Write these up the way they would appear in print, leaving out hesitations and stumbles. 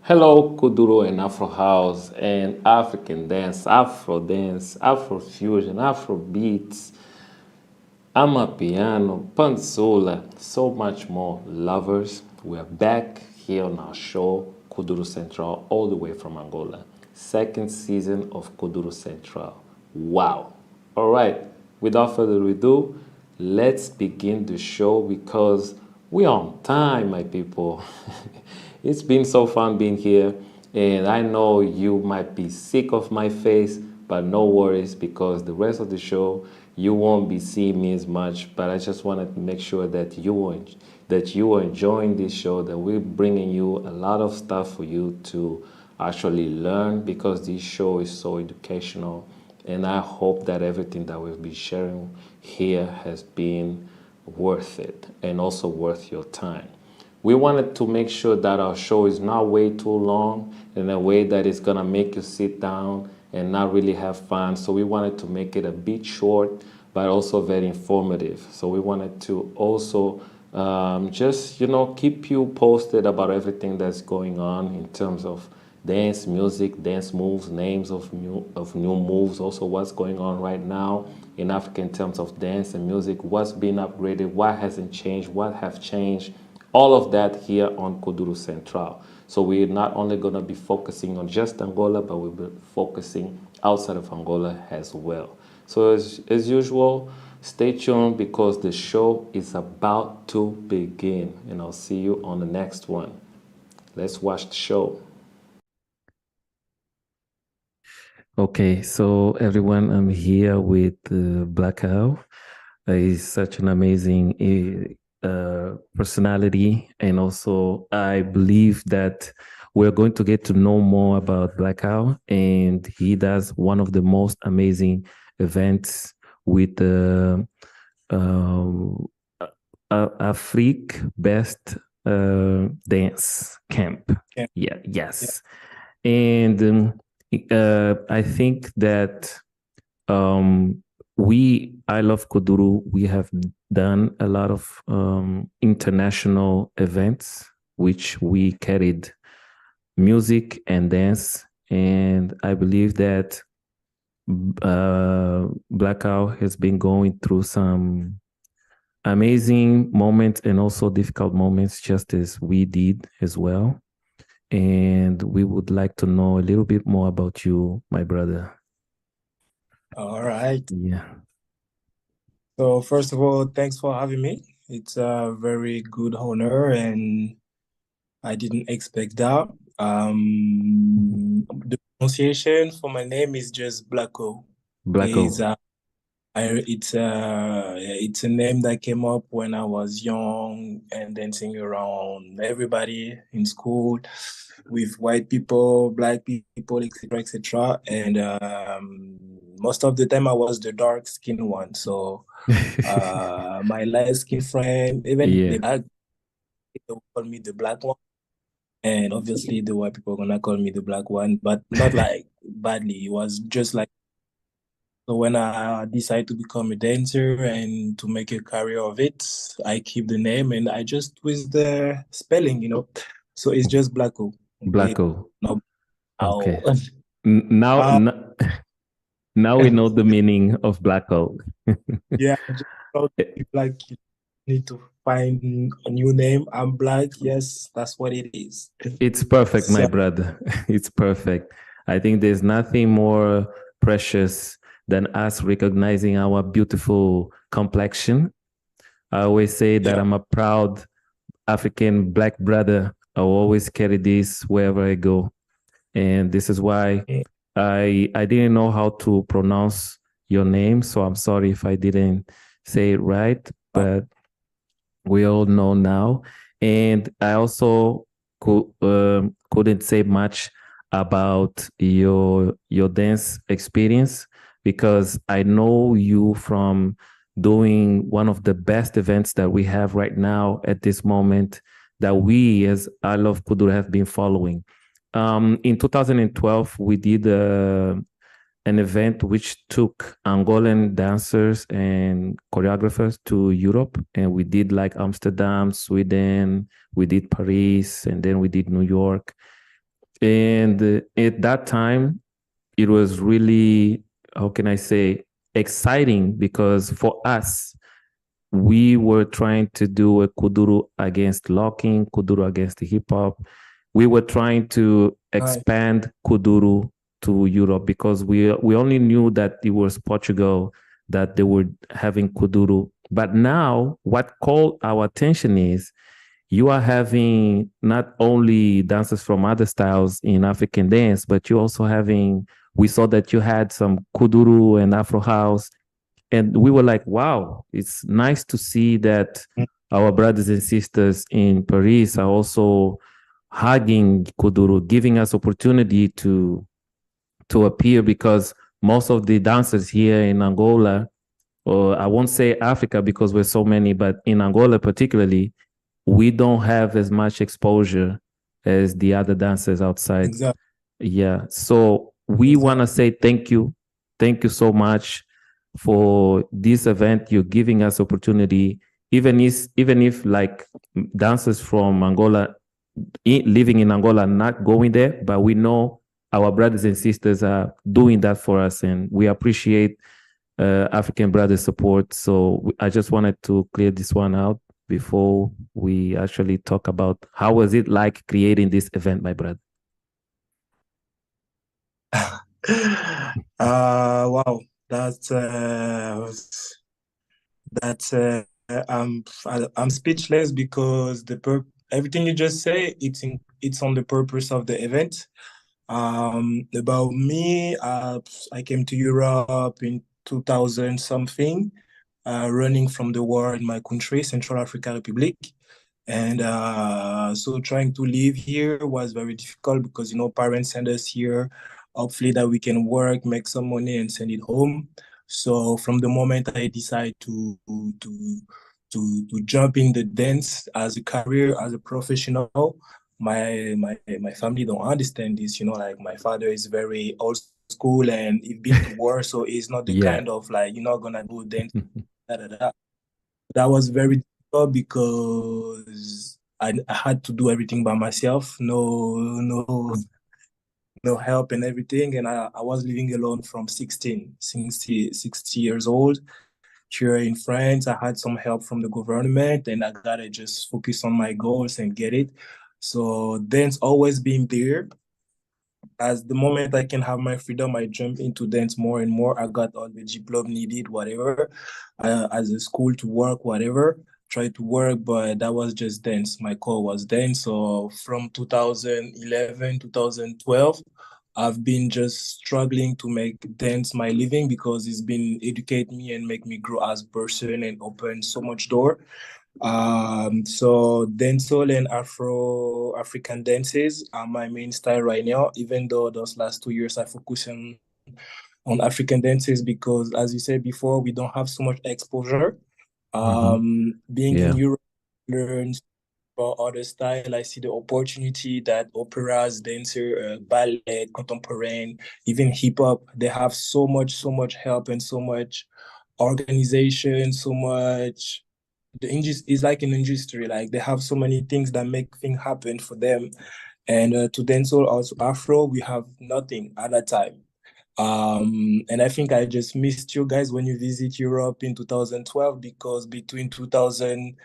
Hello, Kudro and Afro House and African dance, Afro fusion, Afro beats, Amapiano, Pansola, so much more. Lovers, we're back here on our show, Kuduro Central, all the way from Angola. Second season of Kuduro Central. Wow. All right, without further ado, let's begin the show because we're on time, my people. It's been so fun being here, and I know you might be sick of my face, but no worries because the rest of the show you won't be seeing me as much. But I just wanted to make sure that you are enjoying this show, that we're bringing you a lot of stuff for you to actually learn because this show is so educational, and I hope that everything that we've been sharing here has been worth it and also worth your time. We wanted to make sure that our show is not way too long in a way that it's gonna make you sit down and not really have fun. So we wanted to make it a bit short, but also very informative. So we wanted to also just keep you posted about everything that's going on in terms of dance music, dance moves, names of new moves, also what's going on right now in Africa in terms of dance and music, what's been upgraded, what hasn't changed, what have changed, all of that here on Kuduro Central. So we're not only going to be focusing on just Angola, but we'll be focusing outside of Angola as well. So as usual, stay tuned because the show is about to begin, and I'll see you on the next one. Let's watch the show. Okay, so everyone, I'm here with Black Owl. He's such an amazing personality, and also I believe that we're going to get to know more about Black Owl, and he does one of the most amazing events with the Afrique Best Dance Camp. Yeah. Yes. And I think that I Love Kuduro, we have done a lot of international events, which we carried music and dance. And I believe that Blackout has been going through some amazing moments and also difficult moments, just as we did as well. And we would like to know a little bit more about you, my brother. All right. Yeah. So first of all, thanks for having me. It's a very good honor, and I didn't expect that. The pronunciation for my name is just Blacko. Blacko. It's a name that came up when I was young and dancing around everybody in school with white people, black people, etc., etc. And most of the time I was the dark skinned one. So my light skin friend, even Yeah. the black, they will call me the black one. And obviously the white people are gonna call me the black one, but not like badly. It was just like, so when I decided to become a dancer and to make a career of it, I keep the name and I just twist the spelling, So it's just Blacko. Blacko. No. Okay. Ow. Now, now we know the meaning of Blacko. Yeah, just like you need to find a new name. I'm black. Yes, that's what it is. It's perfect, my brother. It's perfect. I think there's nothing more precious than us recognizing our beautiful complexion. I always say that Yeah. I'm a proud African black brother. I always carry this wherever I go. And this is why Mm. I didn't know how to pronounce your name, so I'm sorry if I didn't say it right, Uh, but we all know now. And I also couldn't say much about your dance experience because I know you from doing one of the best events that we have right now at this moment that we as I Love Kuduro have been following. In 2012, we did an event which took Angolan dancers and choreographers to Europe. And we did like Amsterdam, Sweden, we did Paris, and then we did New York. And at that time, it was really, how can I say, exciting because for us, we were trying to do a kuduro against locking, kuduro against the hip hop. We were trying to Hi. expand kuduro to Europe because we only knew that it was Portugal that they were having kuduro. But now, what called our attention is you are having not only dances from other styles in African dance, but you also having. We saw that you had some kuduro and Afro house, and we were like, wow, it's nice to see that our brothers and sisters in Paris are also hugging Kuduro, giving us opportunity to appear because most of the dancers here in Angola, or I won't say Africa because we're so many, but in Angola particularly, we don't have as much exposure as the other dancers outside. Exactly. Yeah. So we want to Exactly. say thank you. Thank you so much for this event. You're giving us opportunity, even if like dancers from Angola living in Angola not going there, but we know our brothers and sisters are doing that for us, and we appreciate African brothers' support. So I just wanted to clear this one out before we actually talk about how was it like creating this event, my brother. Wow. That's I'm speechless because everything you just say it's on the purpose of the event. About me, I came to Europe in 2000 something, running from the war in my country, Central African Republic. And so trying to live here was very difficult because, parents send us here, hopefully that we can work, make some money and send it home. So from the moment I decide to jump in the dance as a career, as a professional, my family don't understand this. Like my father is very old school and he's been to war, so he's not the Yeah. kind of like you're not gonna go dance. Da, da, da. That was very difficult because I had to do everything by myself. No help and everything. And I was living alone from 60 years old. Here in France, I had some help from the government and I gotta just focus on my goals and get it. So dance always been there. As the moment I can have my freedom, I jump into dance more and more. I got all the diploma needed, whatever, as a school to work, whatever. Try to work, but that was just dance. My core was dance. So from 2011, 2012, I've been just struggling to make dance my living because it's been educate me and make me grow as a person and open so much door. So dancehall and African dances are my main style right now, even though those last 2 years I focus on African dances because as you said before, we don't have so much exposure. Hmm. Being in Yeah. Europe, learn about other style. I see the opportunity that operas, dancer, ballet, contemporary, even hip hop, they have so much help and so much organization, so much the industry is like an industry. Like they have so many things that make things happen for them. And to dancehall, also Afro, we have nothing at that time. And I think I just missed you guys when you visit Europe in 2012 because between 2000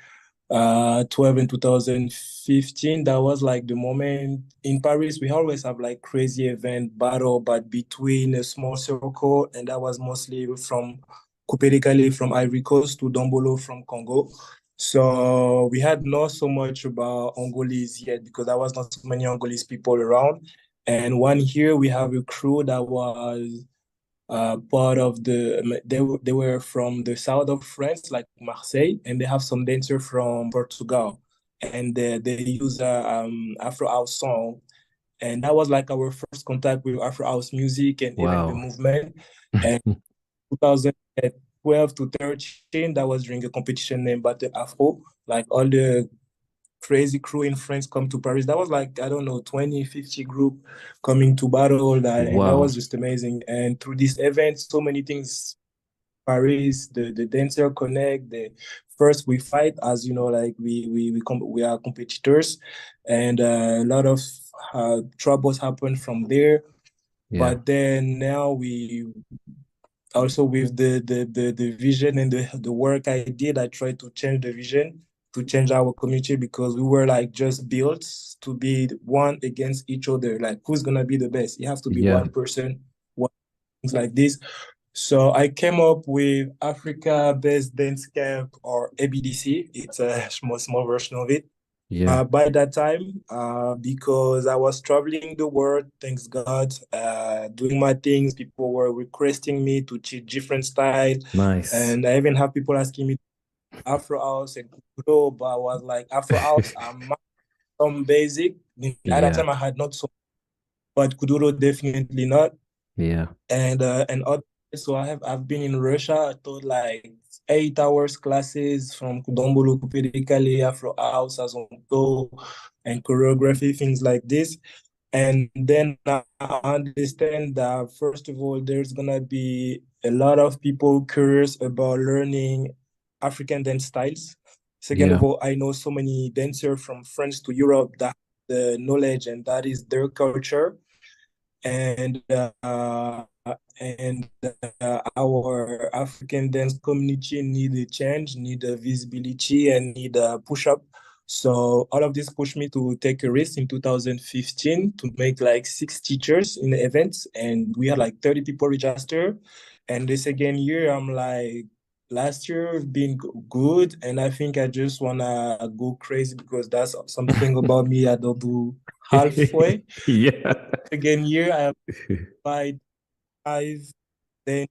12 in 2015. That was like the moment in Paris. We always have like crazy event battle, but between a small circle, and that was mostly from Coupé Décalé from Ivory Coast to Dombolo from Congo. So we had not so much about Angolese yet because there was not so many Angolese people around. And one year we have a crew that was part of they were from the south of France, like Marseille, and they have some dancer from Portugal, and they use a Afro house song, and that was like our first contact with Afro house music and even the Wow. movement. And 2012 to 13, that was during a competition named Battle Afro. Like all the crazy crew in France come to Paris. That was like, I don't know, 20, 50 group coming to battle that, and that was Wow. just amazing. And through this event, so many things, Paris, the dancer connect, the first we fight as you know, like we are competitors, and a lot of troubles happen from there. Yeah. But then now we also with the vision and the work I did, I tried to change the vision to change our community because we were like just built to be one against each other. Like who's gonna be the best? You have to be Yeah. one person, one things like this. So I came up with Africa Best Dance Camp or ABDC. It's a small version of it. Yeah. By that time, because I was traveling the world, thanks God, doing my things. People were requesting me to teach different style, Nice. and I even have people asking me Afro House and Kudro, but I was like Afro House. I'm some basic. At that Yeah. time, I had not so, but Kuduro definitely not. Yeah. And other. So I've been in Russia. I taught like 8 hours classes from Kudombolo, Kupedekale, Afro House, Azonto, and choreography, things like this. And then I understand that first of all, there's gonna be a lot of people curious about learning African dance styles. Second of Yeah. all, I know so many dancers from France to Europe that have the knowledge and that is their culture and and our African dance community need a change, need a visibility, and need a push up. So all of this pushed me to take a risk in 2015 to make like 6 teachers in the events, and we had like 30 people register. And the second year, I'm like, last year been good, and I think I just wanna go crazy because that's something about me I don't do halfway. Yeah. Again, year I applied 5, then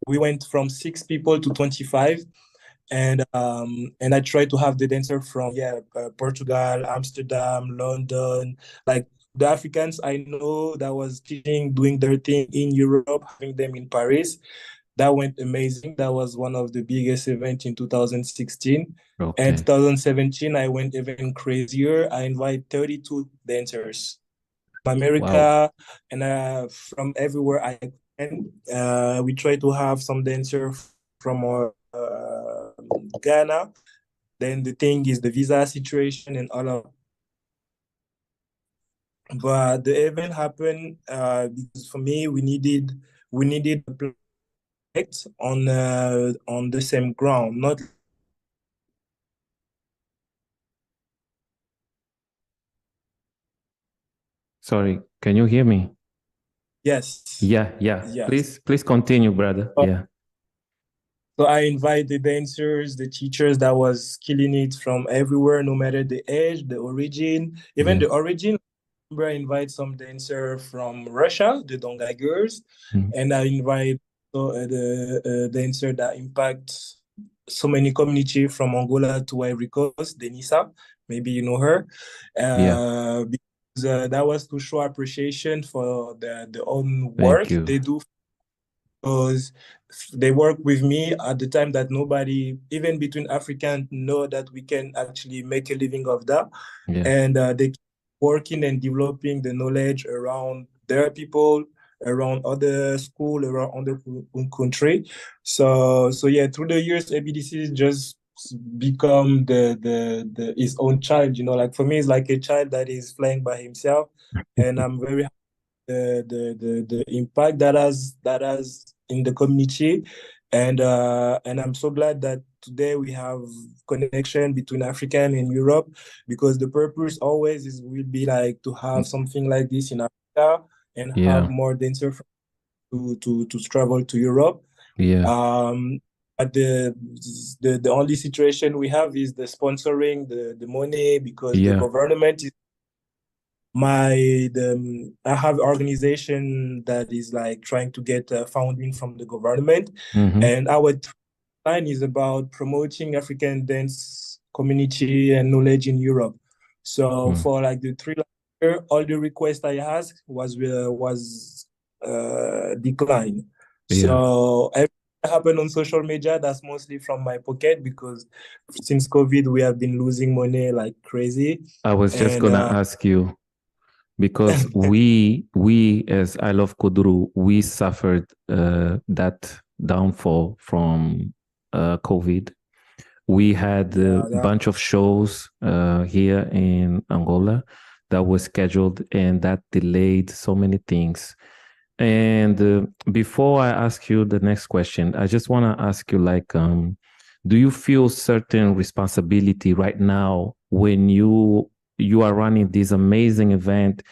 we went from 6 people to 25, and I tried to have the dancer from Portugal, Amsterdam, London, like the Africans I know that was teaching, doing their thing in Europe, having them in Paris. That went amazing. That was one of the biggest events in 2016. And Okay. 2017, I went even crazier. I invited 32 dancers Wow. America and from everywhere I can. We try to have some dancer from Ghana. Then the thing is the visa situation and all of. But the event happened because for me we needed a project on the same ground, not Sorry, can you hear me? yes, Yeah, yeah. yes. Please continue, brother. Yeah. So I invite the dancers, the teachers that was killing it from everywhere, no matter the age, the origin, even Yeah. the origin. I invite some dancer from Russia, the Dongai girls, Mm. and I invite the dancer that impact so many community from Angola to Ivory Coast, Denisa. Maybe you know her. Yeah. Because that was to show appreciation for the own Thank work you. they do because they work with me at the time that nobody, even between Africans, know that we can actually make a living of that. Yeah. And they keep working and developing the knowledge around their people, around other school, around other country. So yeah, through the years, ABDC just become the his own child. You know, like for me, it's like a child that is flying by himself, and I'm very the impact that has in the community And I'm so glad that today we have connection between African and Europe, because the purpose always is will be like to have something like this in Africa and have Yeah. more dancers to travel to Europe. Yeah. But the only situation we have is the sponsoring, the money, because the Yeah. government is I have organization that is like trying to get funding from the government, Mm-hmm. and our line is about promoting African dance community and knowledge in Europe. So Mm. for like the 3 last year, all the requests I asked was declined. Yeah. So everything that happened on social media, that's mostly from my pocket, because since COVID we have been losing money like crazy. I was just And gonna ask you because we as I Love Kuduro, we suffered that downfall from COVID. We had a yeah, bunch of shows here in Angola that was scheduled, and that delayed so many things. And before I ask you the next question, I just want to ask you, like, do you feel certain responsibility right now when you are running this amazing event?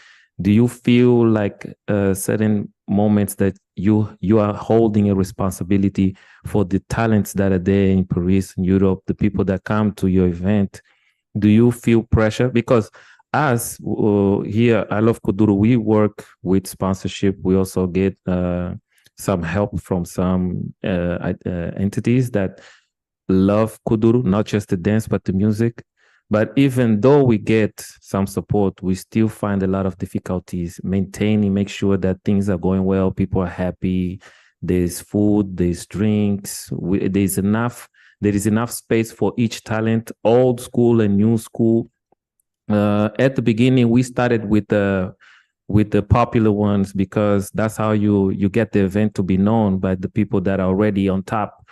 Do you feel like certain moments that you are holding a responsibility for the talents that are there in Paris, in Europe, the people that come to your event? Do you feel pressure? Because us here, I Love Kuduro, we work with sponsorship. We also get some help from some entities that love Kuduro, not just the dance, but the music. But even though we get some support, we still find a lot of difficulties maintaining, make sure that things are going well, people are happy, there's food, there's drinks, there is enough space for each talent, old school and new school. At the beginning, we started with the popular ones because that's how you get the event to be known by the people that are already on top.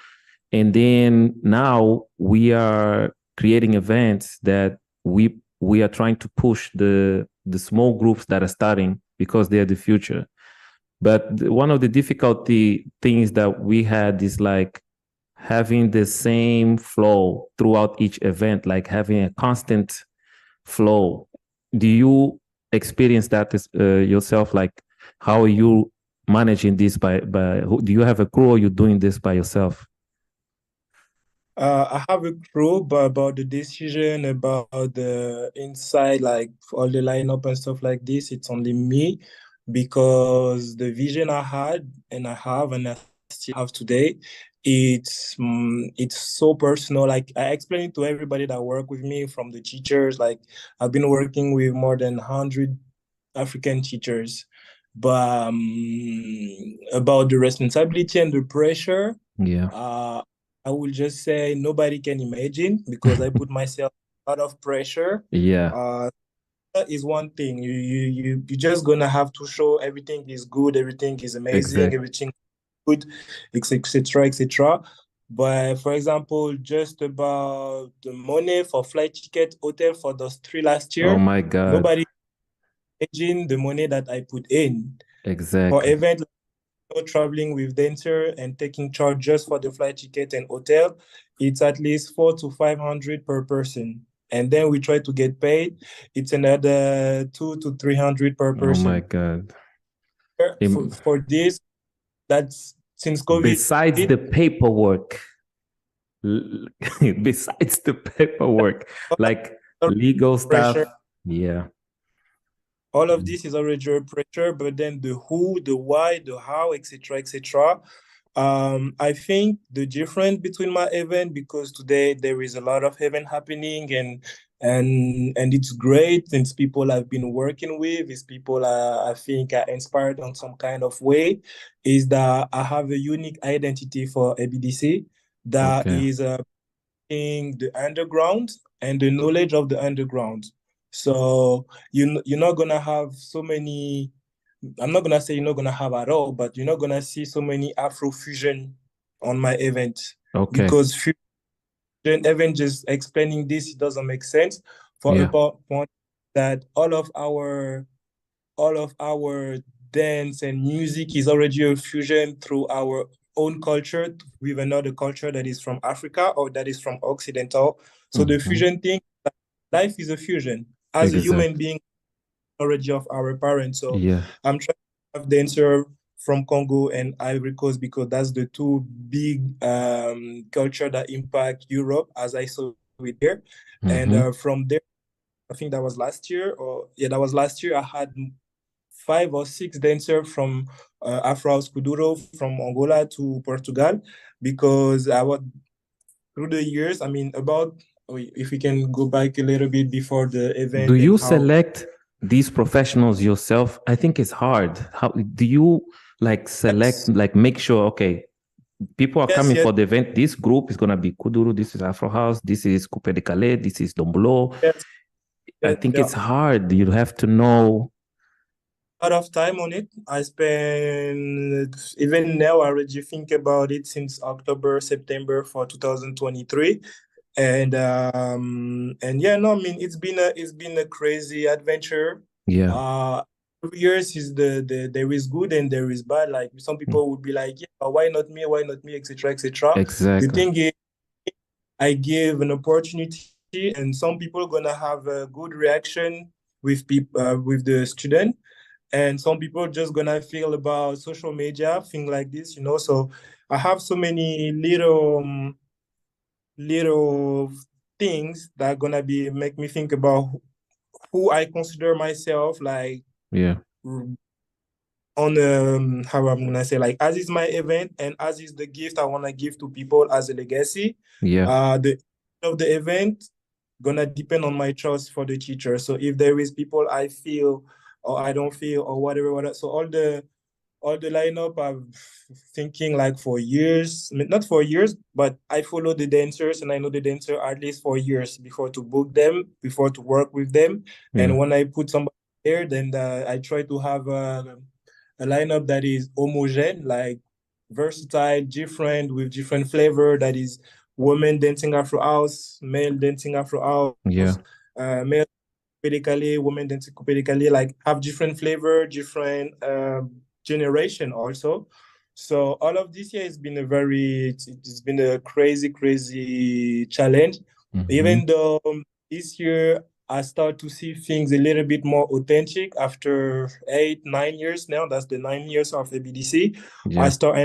And then now we are creating events that we are trying to push the small groups that are starting because they are the future. But one of the difficulty things that we had is like having the same flow throughout each event, like having a constant flow. Do you experience that yourself? Like, how are you managing this do you have a crew or you doing this by yourself? I have a crew, but about the decision, about the inside, like all the lineup and stuff like this, it's only me, because the vision I had and I have and I still have today, it's so personal. Like I explain it to everybody that work with me, from the teachers. Like I've been working with more than 100 African teachers, but about the responsibility and the pressure. Yeah. Uh, I will just say nobody can imagine, because I put myself a lot of pressure. Yeah, Uh, that is one thing. You just gonna have to show everything is good, everything is amazing, exact. everything good, etc. etc. But for example, just about the money for flight ticket, hotel for those 3 last Oh year, my God. nobody imagine the money that I put in for Exactly. event, traveling with dancer and taking charge just for the flight ticket and hotel. It's at least 400 to 500 per person, and then we try to get paid. It's another 200 to 300 per Oh my person. God. For this, that's since COVID. Besides the paperwork, besides the paperwork, like legal Pressure. stuff. Yeah. All of this is already a pressure, but then the who, the why, the how, etc., etc. I think the difference between my event, because today there is a lot of event happening, and it's great. Since people I've been working with, is people I think are inspired on some kind of way, is that I have a unique identity for ABDC that Okay. is in the underground and the knowledge of the underground. So you're not gonna have so many. I'm not gonna say you're not gonna have at all, but you're not gonna see so many Afro fusion on my event, Okay. because fusion, even just explaining this, it doesn't make sense. For Yeah. a point that all of our dance and music is already a fusion through our own culture with another culture that is from Africa or that is from Occidental. So the Mm-hmm. fusion thing, life is a fusion. As a human Exactly. being, knowledge of our parents. So Yeah. I'm trying to have dancer from Congo and Ivory Coast because that's the two big culture that impact Europe as I saw it there. And Mm-hmm. from there, I think that was last year, or yeah, that was last year. I had 5 or 6 dancers from Afro House Kuduro from Angola to Portugal because I was through the years. I mean, about if we can go back a little bit before the Do event and you how. select these professionals yourself? I think it's hard. How do you like select, Yes, like make sure, okay, people are yes, coming yes, for the event. This group is gonna be Kuduru, this is Afro House, this is Coupe de Calais, this is Dombolo. yes, I yes. think Yeah. it's hard. You have to know. A lot of time on it. I spend even now. I already think about it since October, September for 2023, and yeah, no, I mean it's been a crazy adventure. Yeah. Uh, every years is the there is good and there is bad. Like some Mm. people would be like, yeah, why not me, etc., etc. The Exactly. thing is, I give an opportunity, and some people gonna have a good reaction with people with the student, and some people just gonna feel about social media, thing like this, you know. So I have so many little things that are gonna be make me think about who I consider myself like Yeah. on how I'm gonna say, like, as is my event and as is the gift I wanna give to people as a legacy. Yeah. The of the event gonna depend on my choice for the teacher. So if there is people I feel or I don't feel or whatever, so all the lineup I'm thinking like for years, I mean, not for years, but I follow the dancers and I know the dancer at least for years before to book them, before to work with them. Yeah. And when I put somebody there, then I try to have a lineup that is homogene, like versatile, different with different flavor. That is women dancing Afro house, male dancing Afro Yeah. house, male pedically, women dancing pedically, like have different flavor, different generation also. So all of this year has been it's been a crazy challenge. Mm-hmm. Even though this year I start to see things a little bit more authentic after 8, 9 years now. That's the 9 years of the BDC. I Yeah. start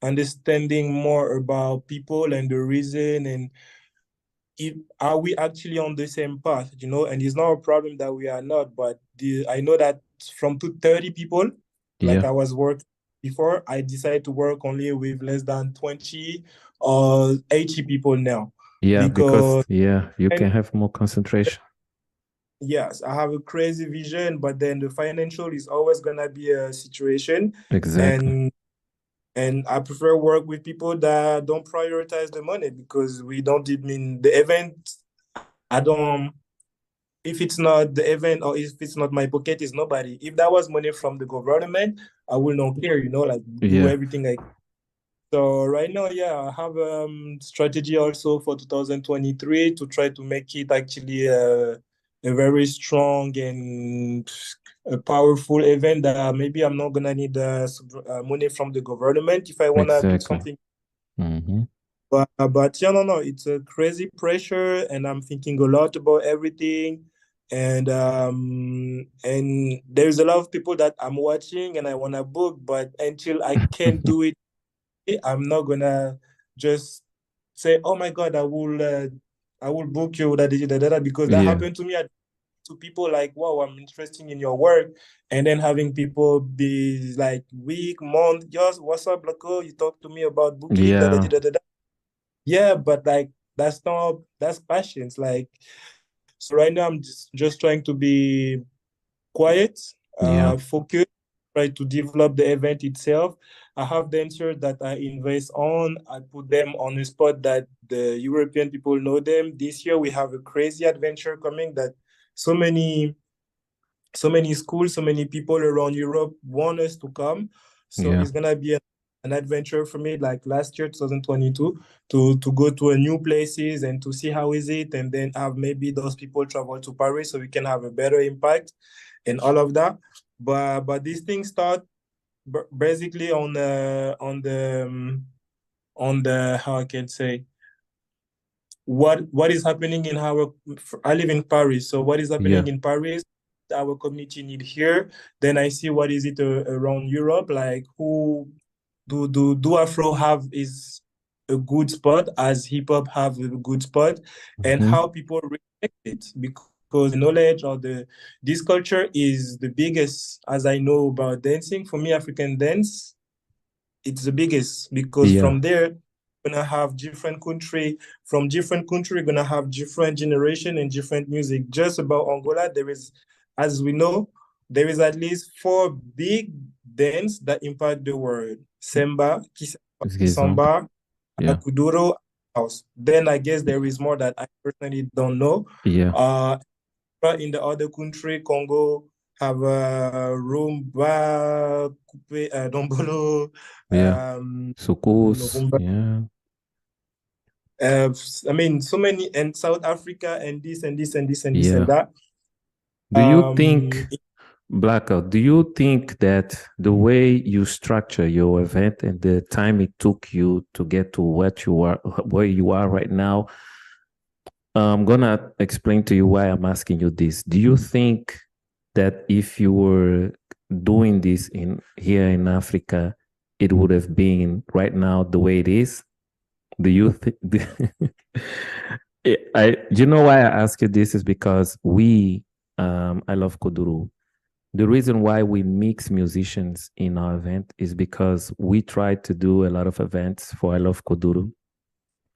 understanding more about people and the reason and are we actually on the same path, you know? And it's not a problem that we are not, but I know that from 30 people, like Yeah. I was working before, I decided to work only with less than 20 or 80 people now. Yeah. Because Because, yeah, you and can have more concentration. yes, I have a crazy vision, but then the financial is always gonna be a situation. Exactly. And and I prefer work with people that don't prioritize the money because we don't I mean the event I don't if it's not the event or if it's not my pocket, it's nobody. If that was money from the government, I will not care, you know, like do Yeah. everything I. So right now, yeah, I have strategy also for 2023 to try to make it actually a very strong and a powerful event that maybe I'm not gonna need money from the government if I wanna do Exactly. something. Mm-hmm. But yeah, no, it's a crazy pressure, and I'm thinking a lot about everything. And there's a lot of people that I'm watching and I wanna book, but until I can't do it, I'm not gonna just say, "Oh my God, I will book you," because that Yeah. happened to me to people like, "Wow, I'm interested in your work," and then having people be like, week, month, just what's up, Loco? You talk to me about booking, Yeah. yeah, but like that's passions. Like so right now I'm just trying to be quiet, Yeah. focus, try to develop the event itself. I have dancers that I invest on. I put them on a spot that the European people know them. This year we have a crazy adventure coming that so many so many schools, so many people around Europe want us to come. So Yeah. it's gonna be an adventure for me, like last year, 2022, to go to a new places and to see how is it, and then have maybe those people travel to Paris so we can have a better impact and all of that. But these things start basically on the how I can say what is happening in our. I live in Paris, so what is Yeah. happening in Paris, our community need here. Then I see what is it around Europe, like who do Afro have is a good spot as hip hop have a good spot, and Hmm. how people respect it because the knowledge or the this culture is the biggest as I know about dancing. For me, African dance, it's the biggest because Yeah. from there gonna have different country from different country gonna have different generation and different music. Just about Angola, there is, as we know, there is at least four big dance that impact the world: samba, Raison. samba, Yeah. kuduro, house. Then I guess there is more that I personally don't know. Yeah. uh in the other country, Congo have rumba, coupe, dombolo, Yeah. no, Sucus. rumba. Yeah. I mean, so many, and South Africa, and this and this and this and this and Yeah. that. Do you think, It Blackout, do you think that the way you structure your event and the time it took you to get to what you are, where you are right now, I'm gonna explain to you why I'm asking you this. Do you think that if you were doing this in here in Africa, it would have been right now the way it is? Do you think? You know why I ask you this is because I love Kuduro. The reason why we mix musicians in our event is because we try to do a lot of events for I love Kuduro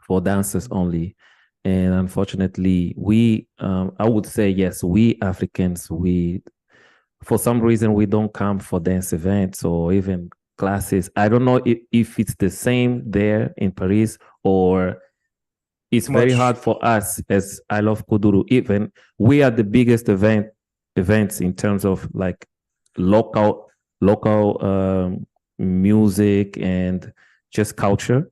for dancers only. And unfortunately, I would say, yes, we Africans, for some reason, we don't come for dance events or even classes. I don't know if it's the same there in Paris or it's very much. hard for us as I love Kuduru. Even we are the biggest events in terms of like local music and just culture.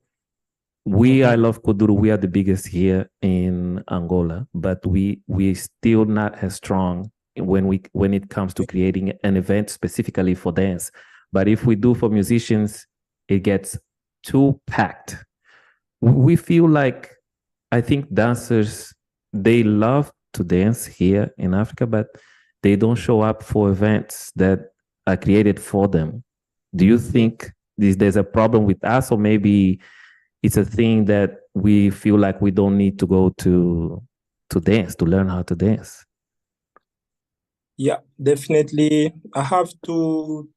I Mhm. love Kuduru. We are the biggest here in Angola, but we still not as strong when it comes to creating an event specifically for dance. But if we do for musicians, it gets too packed. We feel like I think dancers they love to dance here in Africa, but they don't show up for events that are created for them. Do you think there's a problem with us, or maybe it's a thing that we feel like we don't need to go to dance to learn how to dance? Yeah, definitely. I have two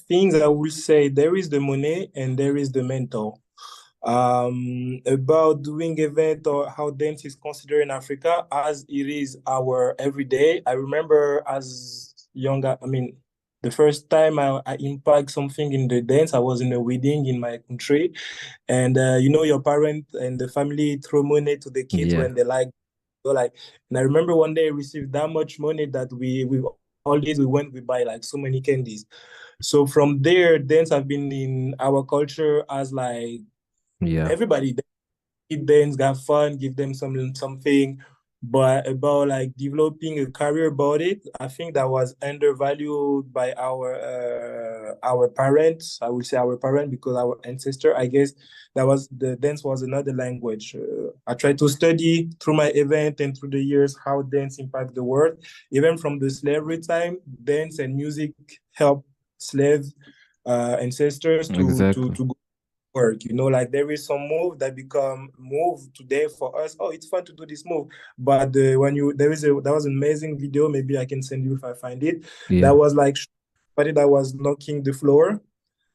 things I will say. There is the money and there is the mental. About doing event or how dance is considered in Africa as it is our everyday. I remember as younger, I mean, the first time I impact something in the dance, I was in a wedding in my country, and you know your parent and the family throw money to the kids Yeah, when they like, so like, and I remember one day I received that much money that we all days we went we buy like so many candies. So from there, dance have been in our culture as like yeah, everybody dance, got fun, give them something. But about like developing a career about it, I think that was undervalued by our parents. I would say our parent because our ancestor. I guess that was the dance was another language. I tried to study through my event and through the years how dance impact the world. Even from the slavery time, dance and music help slave ancestors exactly. to work. You know, like there is some move that become move today for us. Oh, it's fun to do this move. But when you there was an amazing video, maybe I can send you if I find it. That Yeah, was like somebody that was knocking the floor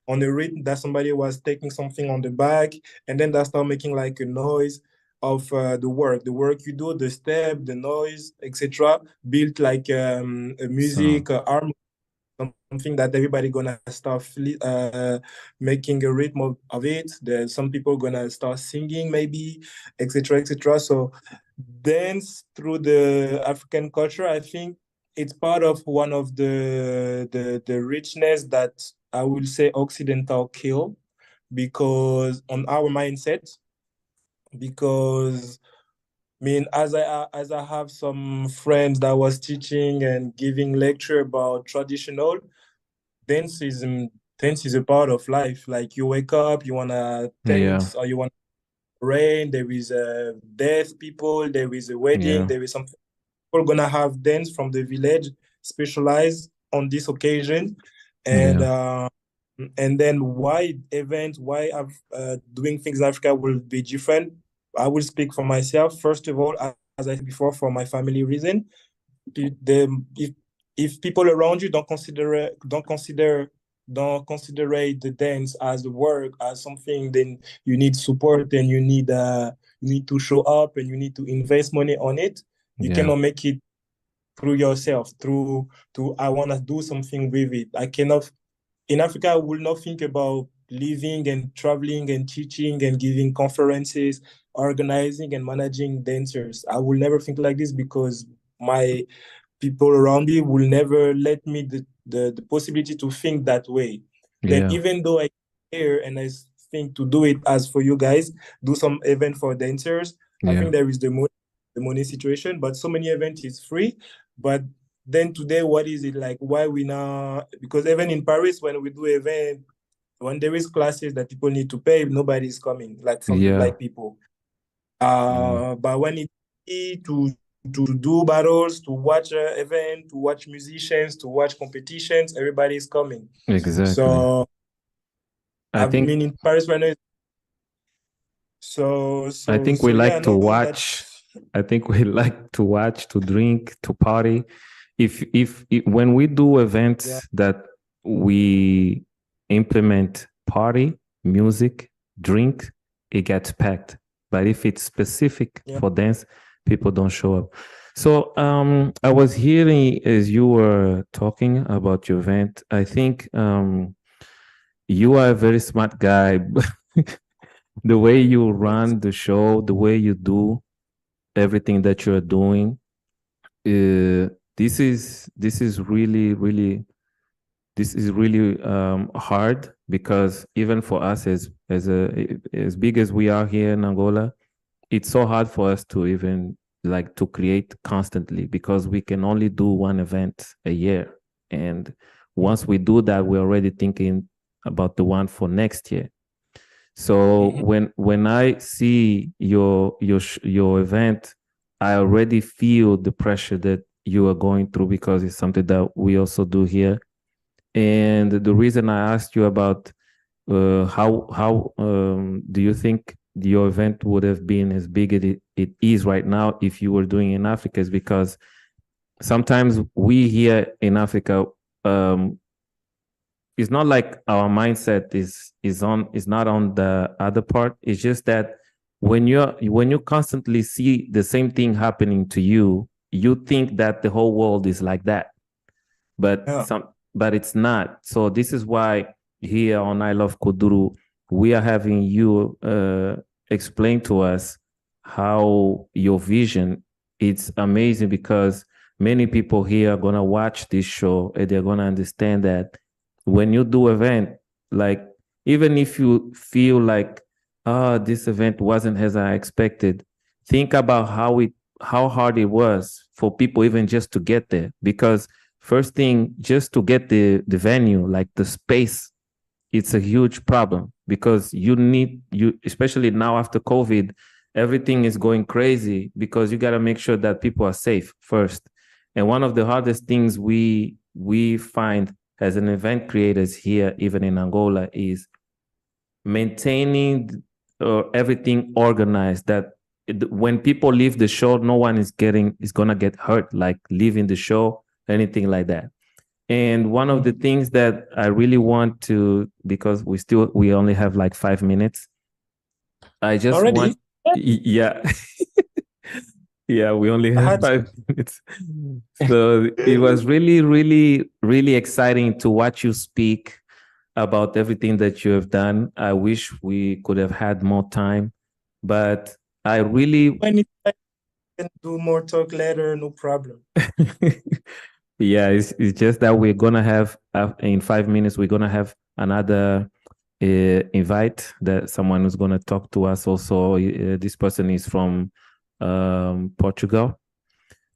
on the rhythm that somebody was taking something on the back, and then that started making like a noise of the work you do, the step, the noise, etc. Built like a so music arm, something that everybody gonna start making a rhythm of it. There's some people gonna start singing maybe, etc., etc. So dance through the African culture, I think it's part of one of the richness that I will say Occidental kill because on our mindset, because I mean, as I have some friends that was teaching and giving lecture about traditional dances dance is a part of life. Like you wake up, you wanna Yeah. dance, or you want rain. There is a death people. There is a wedding. Yeah. There is something. We're gonna have dance from the village specialized on this occasion, and Yeah. uh, and then why events, why doing things in Africa will be different. I will speak for myself. First of all, as I said before, for my family reason, if people around you don't consider the dance as the work as something, then you need support and you need to show up and you need to invest money on it. You Yeah. cannot make it through yourself, through to I want to do something with it. I cannot in Africa, I will not think about living and traveling and teaching and giving conferences, organizing and managing dancers. I will never think like this because my people around me will never let me the possibility to think that way. Then Yeah. even though I care and I think to do it as for you guys, do some event for dancers, I Yeah. think there is the money situation, but so many events is free. But then today, what is it like? Why we now? Because even in Paris, when we do event, when there is classes that people need to pay, nobody is coming, like from the Yeah. black people. Yeah. But when it's to do battles, to watch event, to watch musicians, to watch competitions, everybody is coming. Exactly. So I I think mean, in Paris right now. I think we So yeah, like to no, watch. that's I think we like to watch, to drink, to party. If when we do yeah, events that we implement party, music, drink, it gets packed. But if it's specific yeah. for dance, people don't show up. So I was hearing as you were talking about your event, I think you are a very smart guy. The way you Thanks. run the show, the way you do everything that you're doing, this is really hard because even for us as big as we are here in Angola, it's so hard for us to even like to create constantly because we can only do one event a year, and once we do that, we're already thinking about the one for next year. So Mhm. when I see your event, I already feel the pressure that you are going through because it's something that we also do here. And the reason I asked you about how do you think your event would have been as big as it is right now if you were doing in Africa is because sometimes we here in Africa um, it's not like our mindset is not on the other part. It's just that when you constantly see the same thing happening to you, you think that the whole world is like that, Yeah. but it's not. So this is why here on I Love Kuduro, we are having you explain to us how your vision. It's amazing because many people here are gonna watch this show and they're gonna understand that when you do event, like even if you feel like, this event wasn't as I expected, think about how hard it was for people even just to get there. Because first thing, just to get the venue, like the space, it's a huge problem because you especially now after COVID, everything is going crazy because you got to make sure that people are safe first. And one of the hardest things we find as an event creators here, even in Angola, is maintaining everything organized. That when people leave the show, no one is gonna get hurt, like leaving the show, anything like that. And one of the Mhm. things that I really want to, because we only have like 5 minutes, I just want, Already? Yeah. yeah, yeah, we only I have had 5 minutes. So it was really, really, really exciting to watch you speak about everything that you have done. I wish we could have had more time, but I really, when I can do more talk later, no problem. yeah, it's just that we're gonna have in 5 minutes, we're gonna have another invite that someone is gonna talk to us. Also, this person is from Portugal.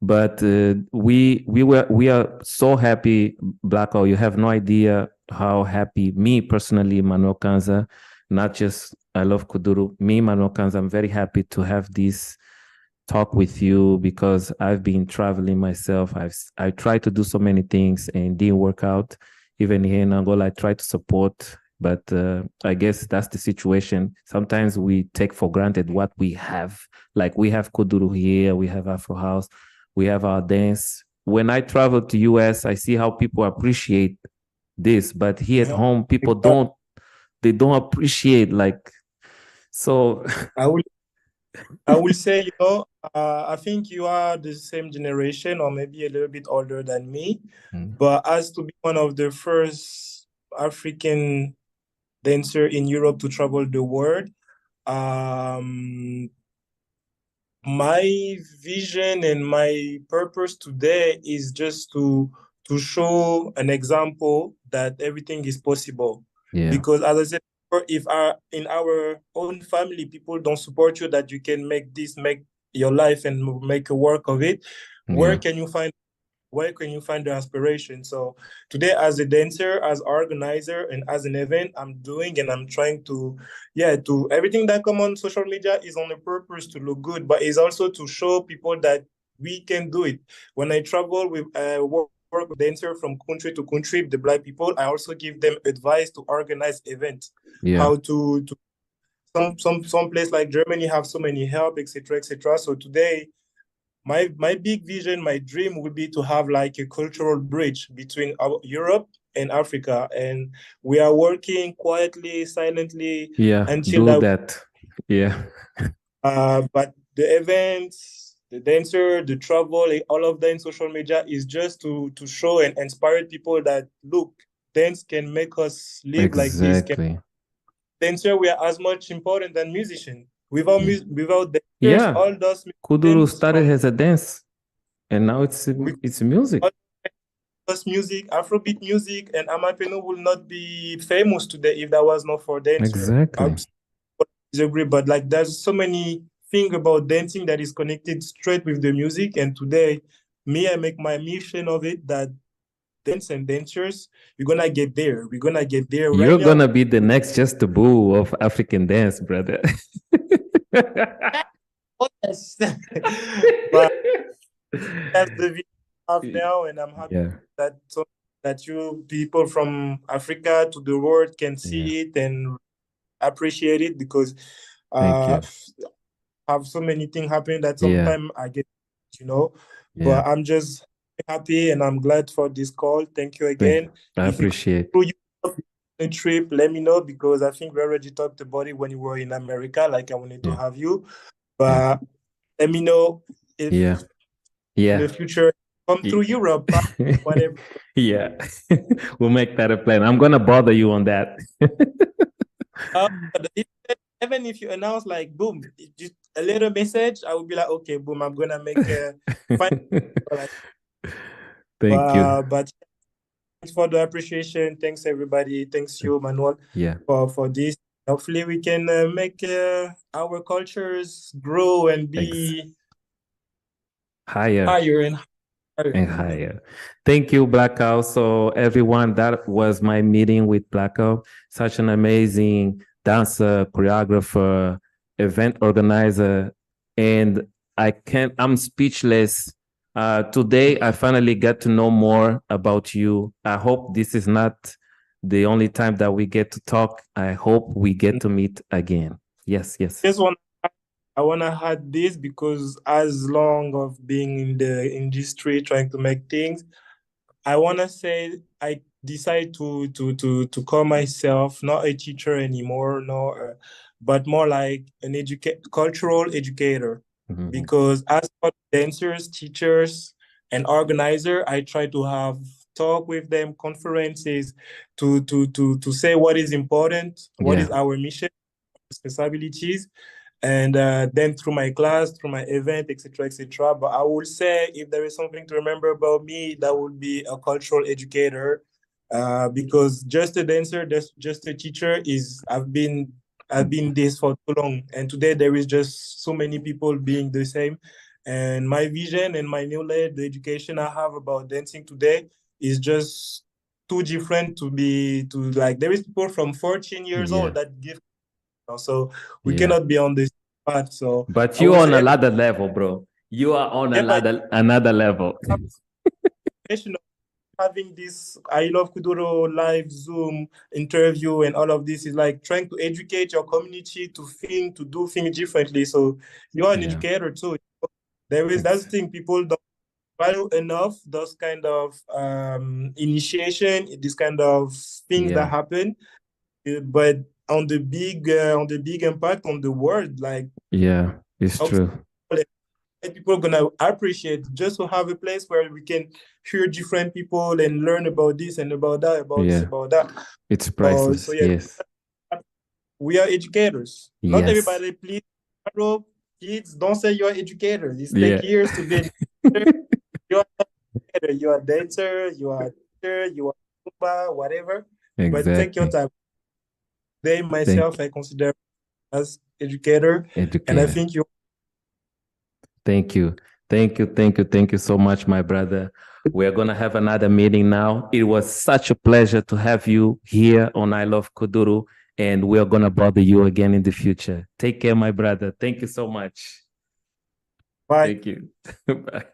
But we are so happy, Blacko. You have no idea how happy me personally, Manuel Kanza, not just I love Kuduro, me, Manuel Kanza, I'm very happy to have this talk with you because I've been traveling myself. I tried to do so many things and didn't work out. Even here in Angola, I try to support, but I guess that's the situation. Sometimes we take for granted what we have. Like we have Kuduro here, we have Afro House, we have our dance. When I travel to US, I see how people appreciate this, but here at home, people don't appreciate like so. I will say, I think you are the same generation or maybe a little bit older than me. But as to be one of the first African dancer in Europe to travel the world, my vision and my purpose today is just to show an example that everything is possible. Yeah. Because as I said, if in our own family people don't support you that you can make your life and make a work of it, where can you find the inspiration? So today, as a dancer, as organizer, and as an event, I'm doing and I'm trying to everything that come on social media is on the purpose to look good, but it's also to show people that we can do it. When I travel with work with dancer from country to country, the Black people, I also give them advice to organize events. Yeah. How to some place like Germany have so many help, etc., etc. So today, my big vision, my dream would be to have like a cultural bridge between Europe and Africa, and we are working quietly, silently, until that. Yeah. But the events, the dancer, the travel, all of that in social media is just to show and inspire people that look, dance can make us live like this. Dancer, we are as much important than musician. Without dancers, all those Kuduro started as a dance, and now it's music. Music, Afrobeat music, and Amapiano will not be famous today if that was not for dancers. Exactly. I disagree, but like there's so many things about dancing that is connected straight with the music, and today, I make my mission of it that dance and dancers, we're gonna get there. We're gonna get there. You're gonna be the next Just the Boo of African dance, brother. Yes. But that's the vision I have now, and I'm happy that you people from Africa to the world can see it and appreciate it, because I have so many things happening that sometimes I get, but I'm just happy and I'm glad for this call. Thank you again. I appreciate a trip, let me know, because I think we already talked about it when you were in America, like I wanted to have you, but let me know if in the future come through Europe, whatever. We'll make that a plan. I'm gonna bother you on that. Even if you announce like boom, just a little message, I will be like, okay, boom, I'm gonna make a Thank you. But thanks for the appreciation. Thanks everybody. Thanks you, Manuel, for this. Hopefully we can make our cultures grow and be higher and higher. Thank you, Blackout. So everyone, that was my meeting with Blackout. Such an amazing dancer, choreographer, event organizer, and I'm speechless. Today, I finally got to know more about you. I hope this is not the only time that we get to talk. I hope we get to meet again. Yes. I want to add this, because as long of being in the industry trying to make things, I want to say I decided to call myself not a teacher anymore, but more like an cultural educator. Because as for dancers, teachers, and organizer, I try to have talk with them, conferences, to say what is important, what is our mission, responsibilities, and then through my class, through my event, etc., etc. But I would say, if there is something to remember about me, that would be a cultural educator, because just a dancer, just a teacher I've been this for too long, and today there is just so many people being the same. And my vision and my knowledge, the education I have about dancing today, is just too different to like, there is people from 14 years old that give, so we cannot be on this path. So but you're on another level, bro. You are on another level. Having this I Love Kudro live Zoom interview and all of this is like trying to educate your community to do things differently. So you're an educator too. That's the thing, people don't value enough those kind of initiation, this kind of things that happen. But on the big impact on the world, like it's true. People are gonna appreciate just to have a place where we can hear different people and learn about this and about that, this, about that. It's priceless. So yes, we are educators. Not everybody, please. Kids, don't say you're educators. It takes years to be. You're a dancer, you are a teacher, you are Zumba, whatever. But take your time. They myself, I consider as educator, and I think you. Thank you so much, my brother. We're gonna have another meeting now. It was such a pleasure to have you here on I Love Kuduro, and we're gonna bother you again in the future. Take care, my brother. Thank you so much. Bye. Thank you. Bye.